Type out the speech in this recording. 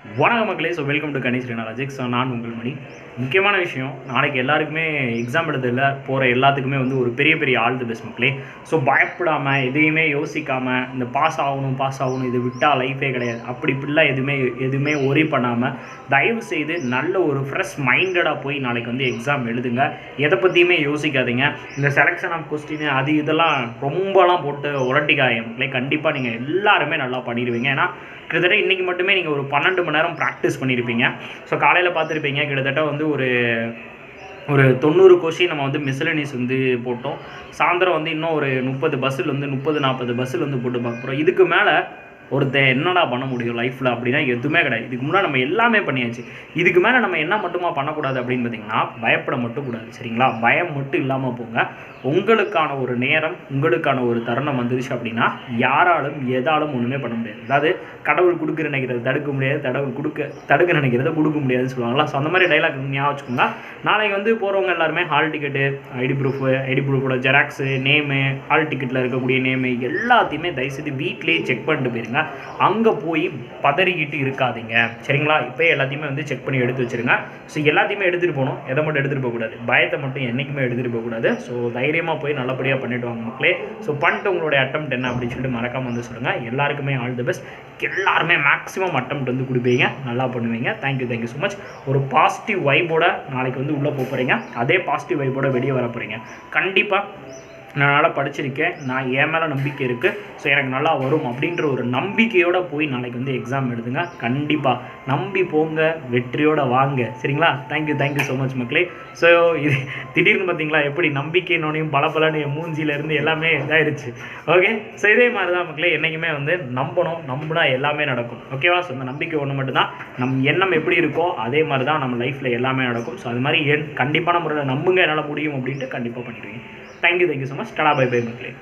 வணக்கம் மக்களே. So welcome to kaneeshreenalogics. So நான் உங்கள் மணி. முக்கியமான விஷயம், நாளைக்கு எல்லாருக்குமே எக்ஸாம் எழுதல போகிற எல்லாத்துக்குமே வந்து ஒரு பெரிய பெரிய ஆல் தி பெஸ்ட் மக்களே. ஸோ பயப்படாமல் எதையுமே யோசிக்காமல் இந்த பாஸ் ஆகணும் இது விட்டால் லைஃபே கிடையாது அப்படி இப்படிலாம் எதுவுமே ஒரி பண்ணாமல் தயவு செய்து நல்ல ஒரு ஃப்ரெஷ் மைண்டடாக போய் நாளைக்கு வந்து எக்ஸாம் எழுதுங்க. எதை பற்றியுமே யோசிக்காதீங்க. இந்த செலெக்ஷன் ஆஃப் கொஸ்டின் அது இதெல்லாம் ரொம்பலாம் போட்டு உரட்டிக்காயம் மக்களே. கண்டிப்பாக நீங்கள் எல்லாருமே நல்லா பண்ணிடுவீங்க. ஏன்னா கிட்டத்தட்ட இன்றைக்கி மட்டுமே நீங்கள் ஒரு 12 மணி நேரம் ப்ராக்டிஸ் பண்ணியிருப்பீங்க. ஸோ காலையில் பார்த்துருப்பீங்க கிட்டத்தட்ட வந்து ஒரு 90 கொஸ்டின் நம்ம வந்து மிஸ்லனிஸ் வந்து போட்டோம். சாயந்தரம் வந்து இன்னும் ஒரு 30-40 பஸ்ஸில் வந்து போட்டு பார்க்க போகிறோம். இதுக்கு மேலே என்னடா பண்ண முடியும் லைஃப்பில் அப்படின்னா எதுவுமே கிடையாது. இதுக்கு முன்னாடி நம்ம எல்லாமே பண்ணியாச்சு. இதுக்கு மேலே நம்ம என்ன மட்டுமா பண்ணக்கூடாது அப்படின்னு பார்த்தீங்கன்னா பயப்பட மட்டும் கூடாது. சரிங்களா? பயம் மட்டும் இல்லாமல் போங்க. உங்களுக்கான ஒரு நேரம், உங்களுக்கான ஒரு தருணம் வந்துருச்சு அப்படின்னா யாராலும் எதாலும் ஒன்றுமே பண்ண முடியாது. அதாவது கடவுள் கொடுக்க நினைக்கிறத தடுக்க முடியாது, தடுக்க நினைக்கிறத கொடுக்க முடியாதுன்னு சொல்லுவாங்களா. ஸோ அந்த மாதிரி டைலாக் ஞாபகம் வச்சுக்கோங்க. நாளைக்கு வந்து போகிறவங்க எல்லாருமே ஹால் டிக்கெட்டு, ஐடி ப்ரூஃபோட ஜெராக்ஸு, நேமு, ஹால் டிக்கெட்டில் இருக்கக்கூடிய நேமு எல்லாத்தையுமே தயவுசெய்து வீட்லேயே செக் பண்ணிட்டு போயிருங்க. அங்கே போய் பதறிக்கிட்டு இருக்காதீங்க. சரிங்களா? இப்போ எல்லாத்தையுமே வந்து செக் பண்ணி எடுத்து வச்சுருங்க. ஸோ எல்லாத்தையுமே எடுத்துகிட்டு போகணும். எதை மட்டும் எடுத்துகிட்டு போகக்கூடாது, பயத்தை மட்டும் என்றைக்குமே எடுத்துகிட்டு போகக்கூடாது. ஸோ தைரியமாக போய் நல்லபடியாக பண்ணிவிட்டு வாங்க மக்களே. ஸோ பண்ணிட்டு உங்களுடைய அட்டெம்ப்ட் என்ன அப்படின்னு சொல்லிட்டு மறக்காமல் வந்து சொல்லுங்கள். எல்லாருக்குமே ஆல் தி பெஸ்ட். எல்லாருமே மேக்ஸிமம் அட்டெம்ப்ட் வந்து கொடுப்பீங்க, நல்லா பண்ணுவீங்க. Thank you so much. ஒரு பாசிட்டிவ் வைபோட நாளைக்கு வந்து உள்ளே போக போகிறீங்க. அதே பாசிட்டிவ் வைபோட வெளியே வர போகிறீங்க. கண்டிப்பாக நான் நல்லா படிச்சிருக்கேன், நான் என் மேலே நம்பிக்கை இருக்குது, ஸோ எனக்கு நல்லா வரும் அப்படின்ற ஒரு நம்பிக்கையோடு போய் நாளைக்கு வந்து எக்ஸாம் எழுதுங்க. கண்டிப்பாக நம்பி போங்க, வெற்றியோடு வாங்க. சரிங்களா? தேங்க்யூ ஸோ மச் மக்களே. ஸோ இது திடீர்னு பார்த்தீங்களா எப்படி நம்பிக்கையினோடையும் பலன்னு என் மூஞ்சியிலேருந்து எல்லாமே இதாகிடுச்சு. ஓகே, ஸோ இதே மாதிரி தான் மக்களே. என்றைக்குமே வந்து நம்பினா எல்லாமே நடக்கும். ஓகேவா? ஸோ அந்த நம்பிக்கை ஒன்று மட்டும்தான். நம் எண்ணம் எப்படி இருக்கோ அதே மாதிரி தான் நம்ம லைஃப்பில் எல்லாமே நடக்கும். ஸோ அது மாதிரி கண்டிப்பான முறையில் நம்புங்க, என்னால் முடியும் அப்படின்ட்டு கண்டிப்பாக பண்ணிடுவீங்க. Thank you so much. டடா பை மக்களே.